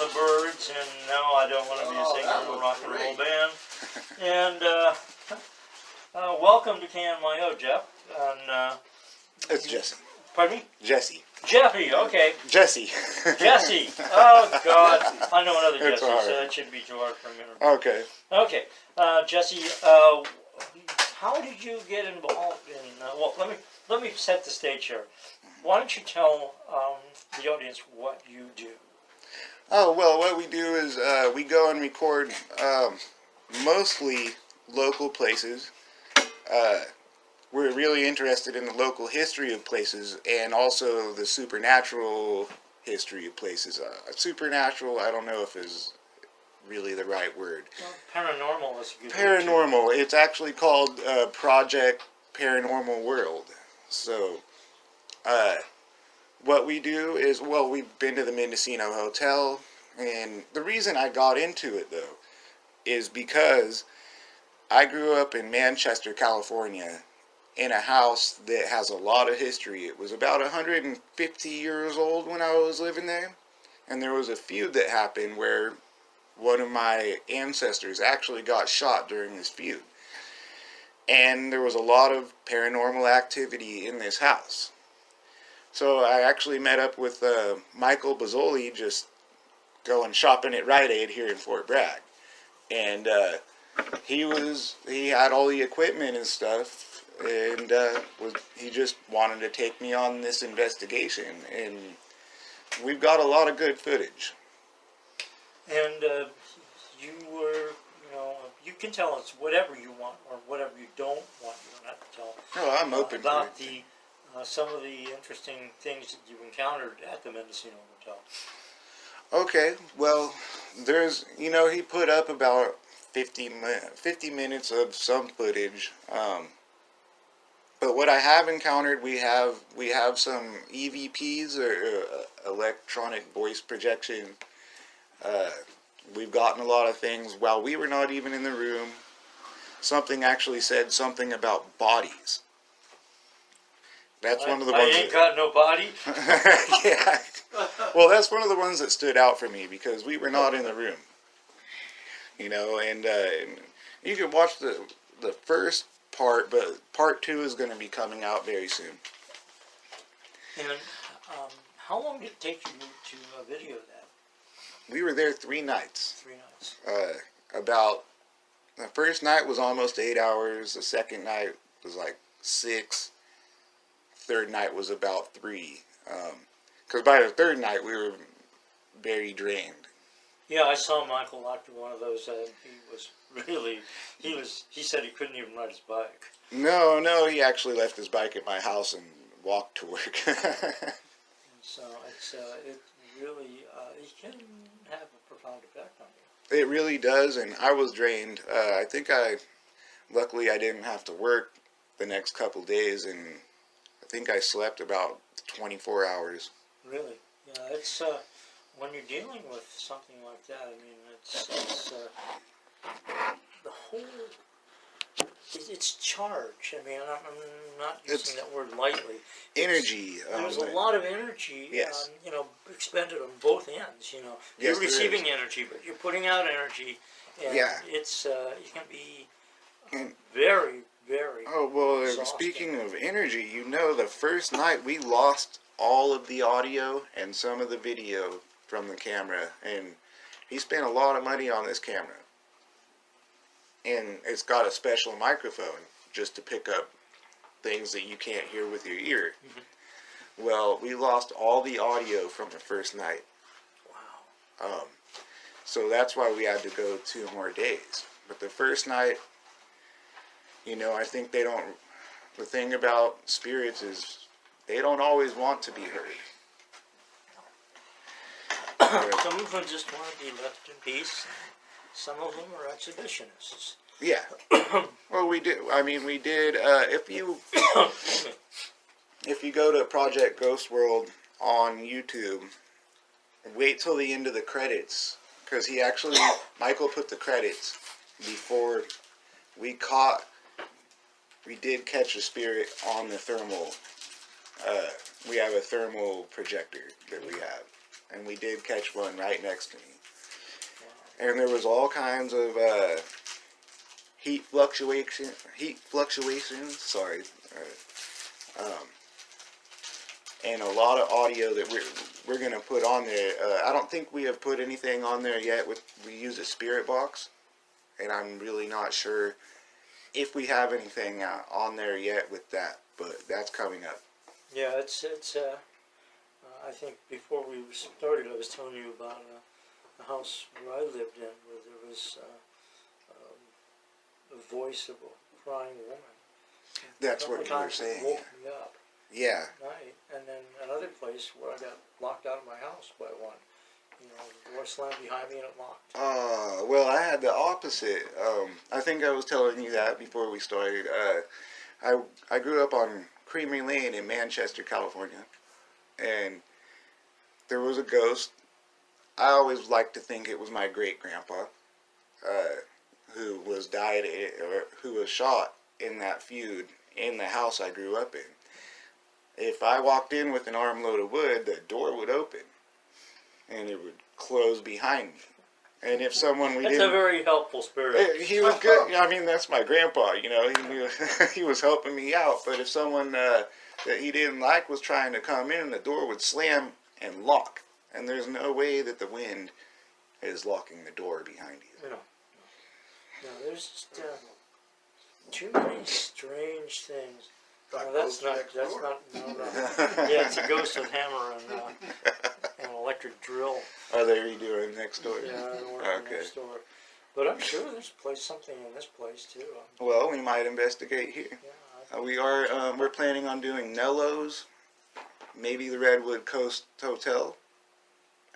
the Birds, and no, I don't want to be a singer in a rock and roll band. And welcome to KNYO, Jeff. And, it's Jesse. Pardon me? Jesse. Jeffy, okay. Jesse. Jesse. Oh, God. I know another It's Jesse, all right. so that shouldn't be too hard for a minute. Okay. Okay. Jesse, how did you get involved in... well, let me set the stage here. Why don't you tell the audience what you do? Oh, well, what we do is we go and record mostly local places. We're really interested in the local history of places and also the supernatural history of places. Supernatural, I don't know if is really the right word. Well, paranormal is a good Paranormal. Word. It's actually called Project Paranormal World. So, what we do is, well, we've been to the Mendocino Hotel, and the reason I got into it, though, is because I grew up in Manchester, California, in a house that has a lot of history. It was about 150 years old when I was living there, and there was a feud that happened where one of my ancestors actually got shot during this feud. And there was a lot of paranormal activity in this house. So I actually met up with Michael Bozzoli, just going shopping at Rite Aid here in Fort Bragg. And he had all the equipment and stuff, and he just wanted to take me on this investigation, and we've got a lot of good footage. And you were, you can tell us whatever you want or whatever you don't want. You don't have to tell. No, I'm open about for it. Some of the interesting things that you've encountered at the Mendocino Hotel. Okay, well, there's, he put up about 50 minutes of some footage. But what I have encountered, we have some EVPs, or electronic voice projection. We've gotten a lot of things while we were not even in the room. Something actually said something about bodies. That's one of the ones. I ain't got no body. Yeah. Well, that's one of the ones that stood out for me because we were not in the room. And you can watch the first part, but part 2 is going to be coming out very soon. And how long did it take you to video that? We were there 3 nights. 3 nights. About the first night was almost 8 hours. The second night was like 6. Third night was about 3. Because by the third night we were very drained. Yeah, I saw Michael after one of those. He was really, he said he couldn't even ride his bike. No, he actually left his bike at my house and walked to work. So it really, it can have a profound effect on you. It really does, and I was drained. Luckily I didn't have to work the next couple days, and I think I slept about 24 hours. Really? Yeah, it's, when you're dealing with something like that, I mean, it's the whole, it's charge. I mean, I'm not using that word lightly. Energy. There's a lot of energy, yes. Expended on both ends, You're yes, receiving energy, but you're putting out energy, and yeah. It's, it can be very, very exhausting. Speaking of energy, the first night we lost all of the audio and some of the video from the camera, and he spent a lot of money on this camera, and it's got a special microphone just to pick up things that you can't hear with your ear. Mm-hmm. Well, we lost all the audio from the first night. Wow. So that's why we had to go 2 more days. But the first night, I think the thing about spirits is they don't always want to be heard. Some of them just want to be left in peace. Some of them are exhibitionists. Yeah. Well, we did. If you go to Project Ghost World on YouTube, wait till the end of the credits, because Michael put the credits before we did catch a spirit on the thermal. We have a thermal projector that we have. and we did catch one right next to me. Wow. And there was all kinds of heat fluctuations. Sorry, and a lot of audio that we're gonna put on there. I don't think we have put anything on there yet. We use a spirit box, and I'm really not sure if we have anything on there yet with that. But that's coming up. Yeah, it's I think before we started, I was telling you about a house where I lived in, where there was the voice of a crying woman. That's what you were saying. It woke me up Yeah. at night. And then another place where I got locked out of my house by one. You know, the door slammed behind me and it locked. Well, I had the opposite. I think I was telling you that before we started. I grew up on Creamery Lane in Manchester, California, and there was a ghost. I always liked to think it was my great grandpa, who was died or who was shot in that feud in the house I grew up in. If I walked in with an armload of wood, the door would open, and it would close behind me. And if someone That's a very helpful spirit. he was good. I mean, that's my grandpa. You know, he knew he was helping me out. But if someone that he didn't like was trying to come in, the door would slam and lock. And there's no way that the wind is locking the door behind you. No, there's just too many strange things. No, that's not. No. Yeah, it's a ghost with hammer and an electric drill. Are they redoing next door? Yeah, they're working next door. But I'm sure there's something in this place too. Well, we might investigate here. Yeah, We're planning on doing Nello's, maybe the Redwood Coast Hotel,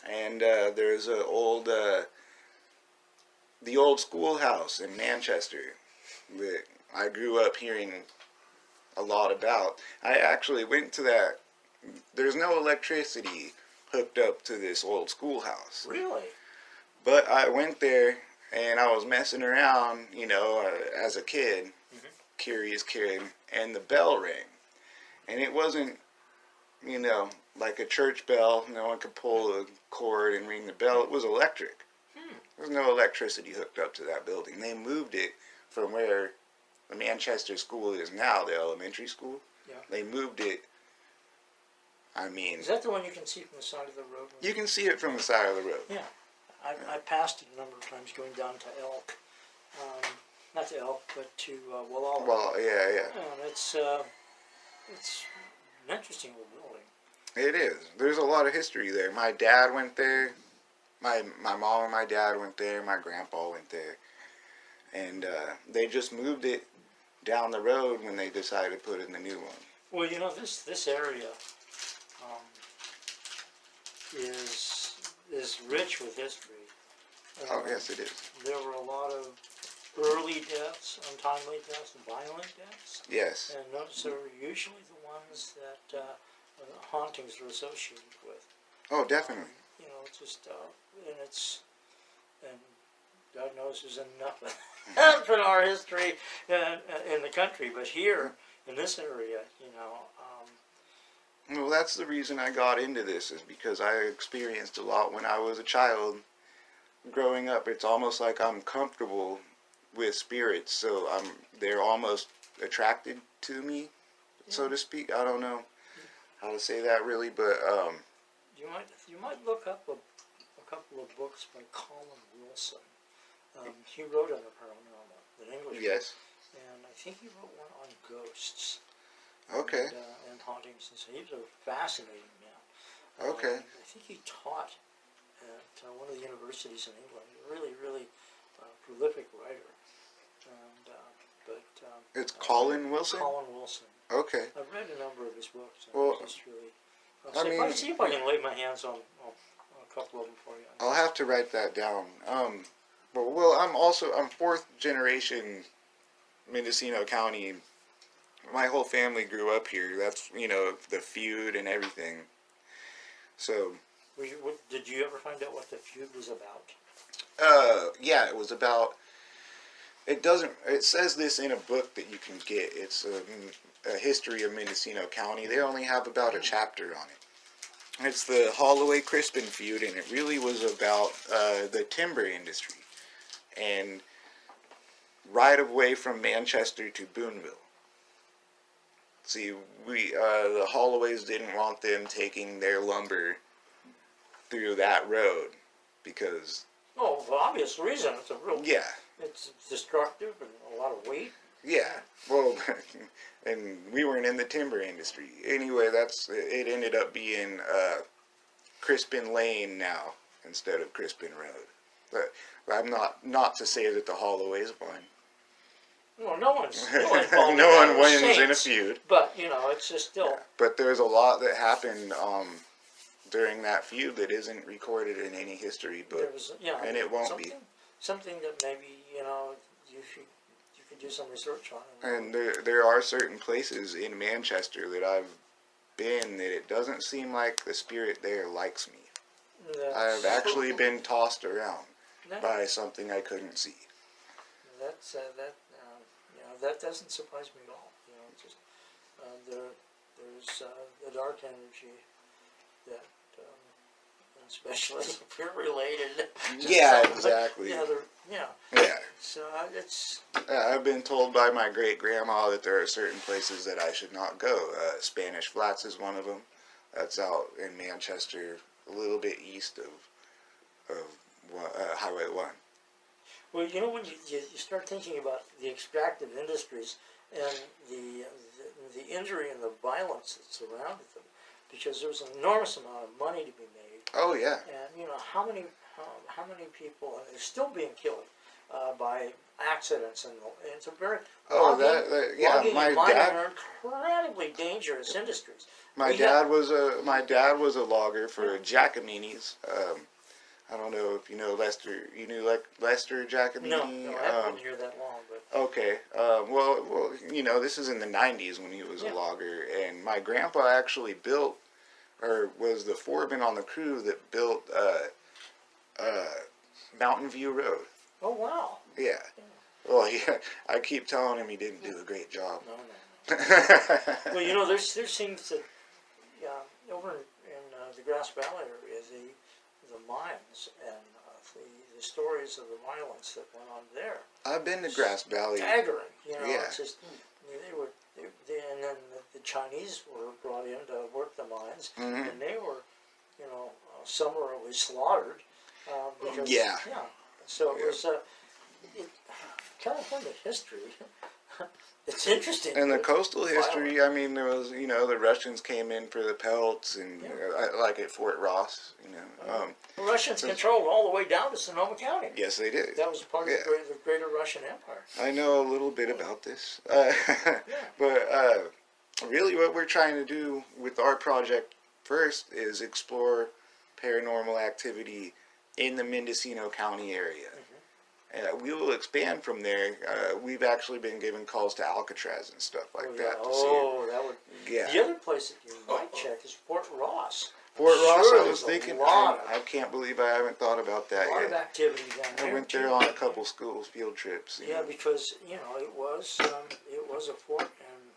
and there's a the old schoolhouse in Manchester that I grew up hearing a lot about. I actually went to that. There's no electricity hooked up to this old schoolhouse. really? But I went there and I was messing around, you know, as a kid, curious kid, and the bell rang. And it wasn't, you know, like a church bell. No one could pull a cord and ring the bell. It was electric. There's no electricity hooked up to that building. They moved it from where the Manchester school is now, the elementary school. Yeah. They moved it. I mean, Is that the one you can see from the side of the road? you can see it from the side of the road. Yeah. I passed it a number of times going down to Elk. Not to Elk, but to Walla. Well, yeah. And it's an interesting little building. It is. There's a lot of history there. My dad went there. My mom and my dad went there. My grandpa went there. And they just moved it down the road when they decided to put in the new one. Well, you know, this area is rich with history. Oh, yes, it is. There were a lot of early deaths, untimely deaths, violent deaths. Yes. And those are usually the ones that hauntings are associated with. Oh, definitely. You know, it's just, and God knows there's enough in our history in the country, but here, in this area, you know. Well, that's the reason I got into this, is because I experienced a lot when I was a child. Growing up, it's almost like I'm comfortable with spirits, so they're almost attracted to me, so to speak. I don't know how to say that really, but You might look up a couple of books by Colin Wilson. He wrote on the paranormal, an English yes. book, and I think he wrote one on ghosts. Okay. And hauntings, and so he was a fascinating man. Okay. I think he taught at one of the universities in England. Really, really prolific writer. And It's Colin Wilson? Colin Wilson. Okay. I've read a number of his books. And Well, it's really. I See if I can lay my hands on a couple of them for you. I'll have to write that down. Well, I'm fourth generation Mendocino County. My whole family grew up here. That's, you know, the feud and everything. So. Did you ever find out what the feud was about? Yeah, it was about. It says this in a book that you can get. It's a history of Mendocino County. They only have about a chapter on it. It's the Holloway-Crispin feud, and it really was about the timber industry and right of way from Manchester to Boonville. See, the Holloways didn't want them taking their lumber through that road because, Oh, for obvious reason. It's a real. yeah, It's destructive and a lot of weight. yeah. Well, and we weren't in the timber industry anyway. It ended up being Crispin Lane now instead of Crispin Road. But I'm not to say that the Holloways won. Well, no one's involved. No one wins Saints, in a feud. But it's just still. Yeah. But there's a lot that happened during that feud that isn't recorded in any history book, and it won't be. Something that maybe you could do some research on. And there are certain places in Manchester that I've been that it doesn't seem like the spirit there likes me. I've actually been tossed around by something I couldn't see. That doesn't surprise me at all. Just there's the dark energy that, especially if you're related. Yeah, exactly. Yeah. So it's. I've been told by my great grandma that there are certain places that I should not go. Spanish Flats is one of them. That's out in Manchester, a little bit east of Highway 1. Well, when you start thinking about the extractive industries and the injury and the violence that surrounded them, because there's an enormous amount of money to be made. Oh yeah. And how many people are still being killed by accidents, and it's a very logging my and mining dad are incredibly dangerous industries. My dad was a logger for Giacomini's. I don't know if you know Lester. You knew Lester Giacomini? No, I haven't been here that long, but okay. Well, this is in the '90s when he was a logger, and my grandpa actually built, or was the foreman on the crew that built Mountain View Road. Oh wow! Yeah. Well, I keep telling him he didn't do a great job. No. Well, there seems to over in the Grass Valley area, the mines and the stories of the violence that went on there. I've been to Grass Valley. Staggering, Yeah. It's just and then the Chinese were brought in to work the mines, Mm-hmm. and they were, summarily slaughtered. Because, So it was California history. It's interesting. And the coastal history, I mean, there was, the Russians came in for the pelts, and like at Fort Ross, The Russians controlled all the way down to Sonoma County. Yes, they did. That was part of the greater Russian Empire. I know a little bit about this. But really what we're trying to do with our project first is explore paranormal activity in the Mendocino County area. We will expand from there. We've actually been given calls to Alcatraz and stuff like that. That would. Yeah. The other place that you might check is Fort Ross. Fort Ross, Sure, I was thinking. I can't believe I haven't thought about that a lot yet. of activity down there. I went there on a couple school field trips. Yeah, because it was a fort, and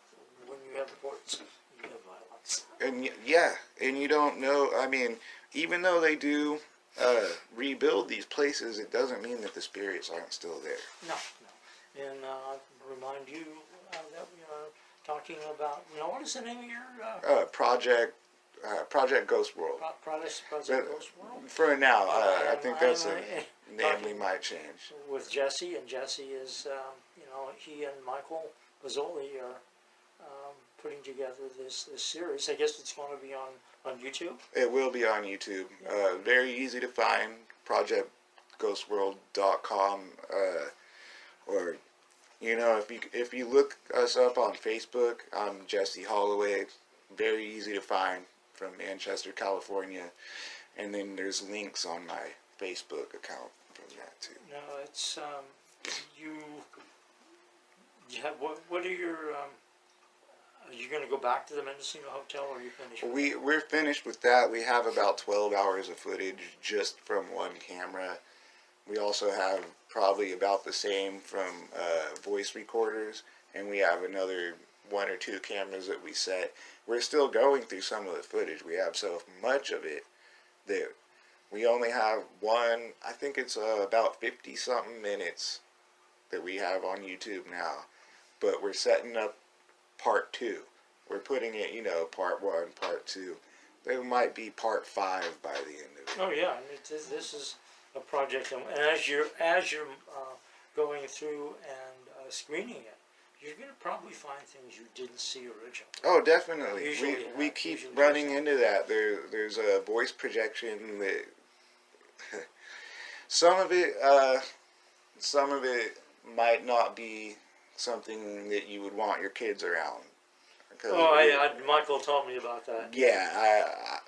when you have forts, you have violence. And you don't know. I mean, even though they do rebuild these places, it doesn't mean that the spirits aren't still there. No. And remind you that we are talking about. What is the name of your Project Ghost World. Project Ghost World? For now, I think that's a name we might change. With Jesse, and Jesse is, he and Michael Mazzoli are putting together this series. I guess it's going to be on YouTube. It will be on YouTube. Very easy to find. ProjectGhostWorld.com, or if you look us up on Facebook, I'm Jesse Holloway. Very easy to find from Manchester, California, and then there's links on my Facebook account from that too. No, it's you have what are your are you going to go back to the Mendocino Hotel, or are you finished? We're finished with that. We have about 12 hours of footage just from one camera. We also have probably about the same from voice recorders, and we have another one or two cameras that we set. We're still going through some of the footage we have, so much of it that we only have one, I think it's about 50 something minutes that we have on YouTube now, but we're setting up part 2. We're putting it, part 1, part 2. There might be part 5 by the end of it. Oh yeah, this is a project, and as you're going through and screening it, you're going to probably find things you didn't see originally. Oh, definitely. Usually, We keep running into that. There's a voice projection that some of it might not be something that you would want your kids around. Oh, Michael told me about that. Yeah,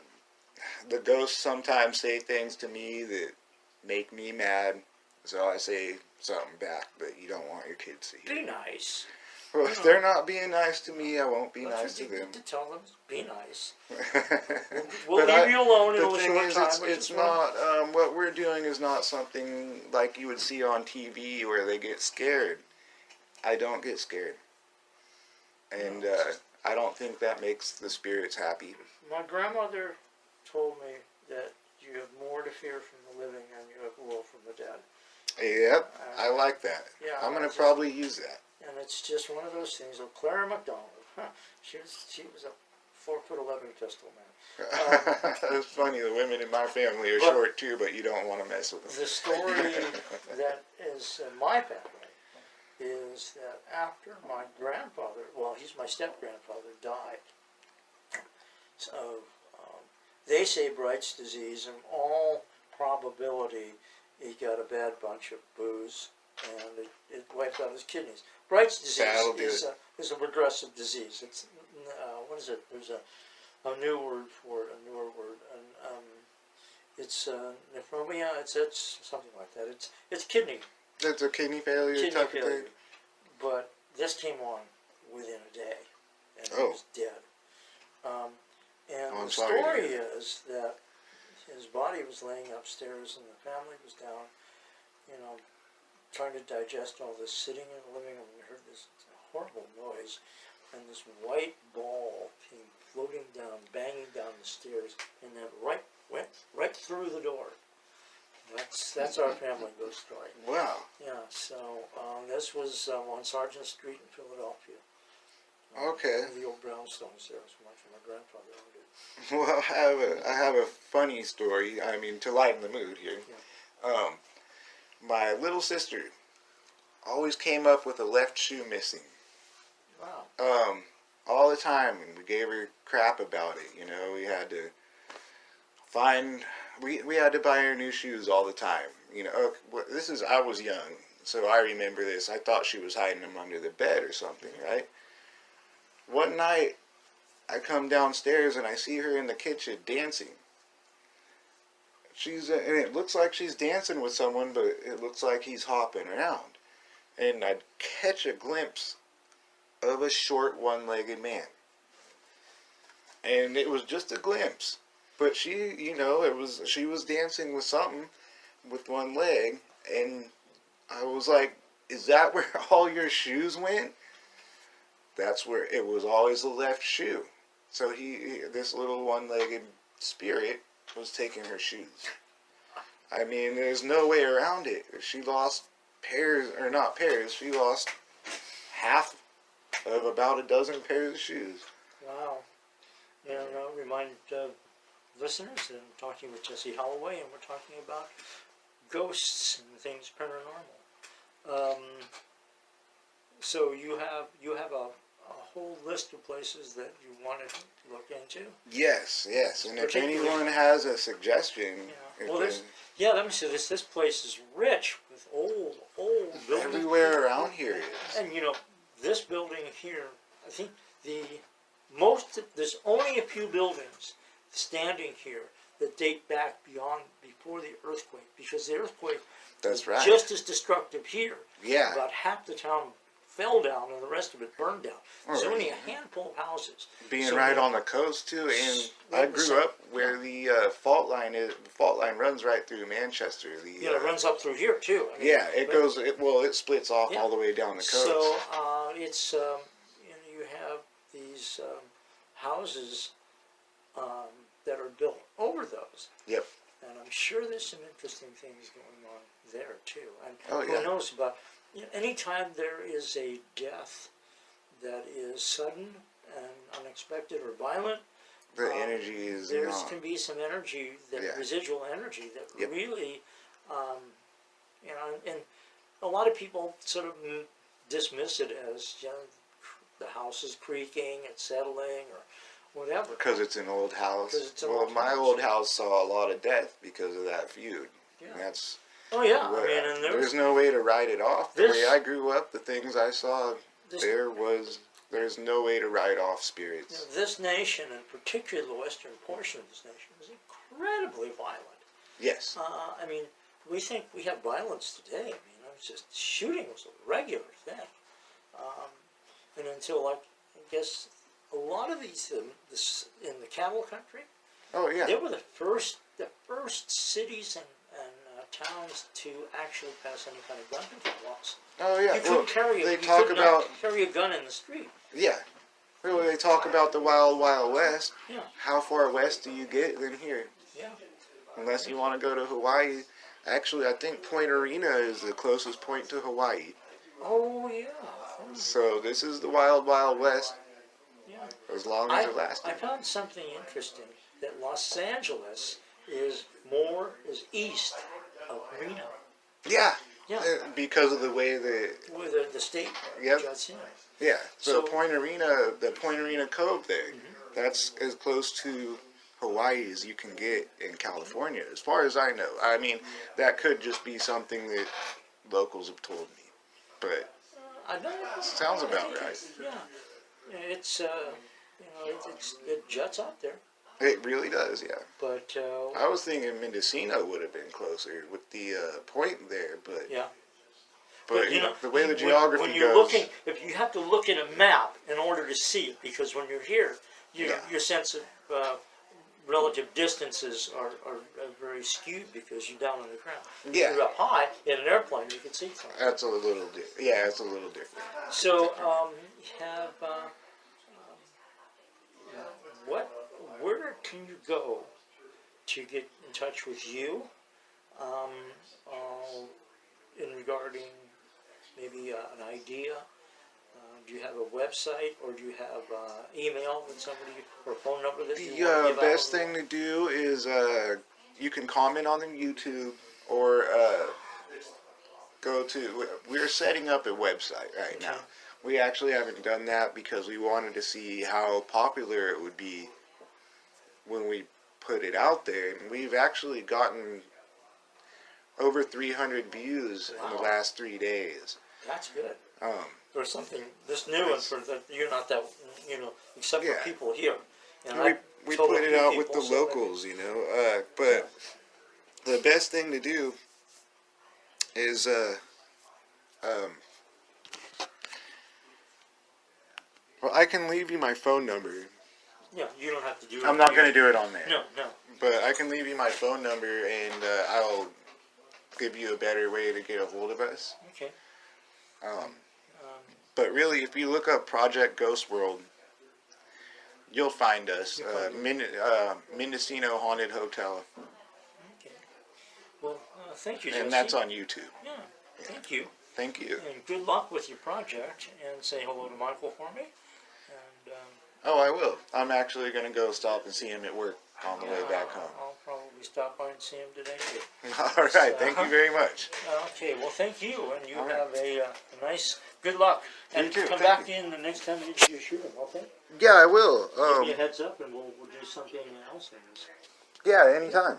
the ghosts sometimes say things to me that make me mad, so I say something back that you don't want your kids to hear. Be nice. Well, if they're not being nice to me, I won't be That's nice to what you them. need to tell them. Be nice. We'll leave you alone in a short time. It's not, what we're doing is not something like you would see on TV where they get scared. I don't get scared. And I don't think that makes the spirits happy. My grandmother told me that you have more to fear from the living than you will from the dead. Yep, I like that. Yeah, I'm going to probably use that. And it's just one of those things. Oh, Clara McDonald, she was a 4'11" pistol man. It's funny. The women in my family are short too, but you don't want to mess with them. The story that is in my family is that after my grandfather, well, he's my step-grandfather, died. So they say Bright's disease. In all probability, he got a bad bunch of booze, and it wiped out his kidneys. Bright's disease is a progressive disease. It's what is it? There's a new word for it, a newer word, and it's nephronia. It's something like that. It's kidney. It's a kidney failure type of thing. But this came on within a day, and he was dead. And the story is that his body was laying upstairs, and the family was down, trying to digest all this, sitting in the living room, and we heard this horrible noise, and this white ball came floating down, banging down the stairs, and then went right through the door. That's our family ghost story. Wow. Yeah, so this was on Sargent Street in Philadelphia. Okay. The old brownstones there. So my grandfather owned it. Well, I have a funny story. I mean, to lighten the mood here. Yeah. My little sister always came up with a left shoe missing. Wow. All the time, and we gave her crap about it. We had to find. We had to buy her new shoes all the time. I was young, so I remember this. I thought she was hiding them under the bed or something, right? One night, I come downstairs and I see her in the kitchen dancing. And it looks like she's dancing with someone, but it looks like he's hopping around. And I'd catch a glimpse of a short, one-legged man. And it was just a glimpse. But she was dancing with something with one leg, and I was like, is that where all your shoes went? That's where it was, always the left shoe. So this little one-legged spirit was taking her shoes. I mean, there's no way around it. She lost she lost half of about a dozen pairs of shoes. Wow. Remind listeners that I'm talking with Jesse Holloway, and we're talking about ghosts and things paranormal. So you have a whole list of places that you want to look into? Yes. And if anyone has a suggestion... Yeah. Let me say this. This place is rich with old buildings. Everywhere around here is. And this building here, I think there's only a few buildings standing here that date back before the earthquake, because the earthquake was just as destructive here. Yeah. About half the town fell down and the rest of it burned down. There's only a handful of houses. Being right on the coast too, and I grew up where the fault line is. The fault line runs right through Manchester. It runs up through here too. It splits off all the way down the coast. So it's you have these houses that are built over those. Yep. And I'm sure there's some interesting things going on there too. And Oh, who yeah. knows about, anytime there is a death that is sudden and unexpected or violent, The energy is there not. can be some energy, that Yeah. residual energy that Yep. really, and a lot of people sort of dismiss it as, the house is creaking, it's settling, or whatever. Because it's an old house. 'Cause it's an Well, old my house. old house saw a lot of death because of that feud. Yeah. And that's. Oh yeah, What, I mean, and there's no way to write it off. The way this- I grew up, the things I saw, this- there's no way to write off spirits. this nation, and particularly the western portion of this nation, is incredibly violent. Yes. I mean, we think we have violence today. I mean, it's just shooting was a regular thing, and until, like, I guess a lot of these this in the cattle country, Oh yeah. they were the first cities and towns to actually pass any kind of gun control laws. Oh yeah. You couldn't carry they you talk could about not carry a gun in the street. yeah. Well, they talk about the wild, wild west. Yeah, How far west do you get than here? yeah. Unless you want to go to Hawaii. Actually, I think Point Arena is the closest point to Hawaii. Oh yeah. So this is the wild, wild west. Yeah. As long as it lasts. I found something interesting, that Los Angeles is east of Reno. Yeah. Yeah. Because of the way the Where the state Yep. juts in. yeah. So So- Point Arena, the Point Arena Cove there, that's as close to Hawaii as you can get in California, as far as I know. I mean, that could just be something that locals have told me, but I know. sounds I about think right. Yeah, it's it juts out there, It really does, yeah. but I was thinking Mendocino would have been closer with the point there, but yeah. but you know, the way the when geography you're goes. looking, if you have to look at a map in order to see it, because when you're here, Yeah. your sense of relative distances are very skewed because you're down on the ground. Yeah. If you're up high in an airplane, you can see things. That's a little yeah, it's a little different. So, where can you go to get in touch with you, in regarding maybe an idea? Do you have a website, or do you have email that somebody, or a phone number that you want to The give best out? thing to do is you can comment on the YouTube or go to. We're setting up a website right now. Okay. We actually haven't done that because we wanted to see how popular it would be when we put it out there, and we've actually gotten over 300 views in the Wow. last 3 days. That's good. Um, Or something, this new one, for that you're not that, except Yeah. for people here. And we told a put it few out with people, the so that- locals, you know. But the best thing to do is well, I can leave you my phone number. Yeah, you don't have to do it. I'm not here. going to do it on there. No, no. But I can leave you my phone number, and I'll give you a better way to get a hold of us. Okay. But really, if you look up Project Ghost World, you'll find us. You'll find Mendocino Haunted Hotel. Okay. Well, thank you, Jesse. And that's on YouTube. Yeah, thank you. Thank you. And good luck with your project, and say hello to Michael for me. And Oh, I will. I'm actually going to go stop and see him at work on the way back home. I'll probably stop by and see him today too. All right. Thank you very much. Okay, well, thank you, and you All right. have a nice, good luck. And You too, come thank back in the next time you do your shooting, okay? Yeah, I will. Give me a heads up, and we'll do something else. Yeah, anytime.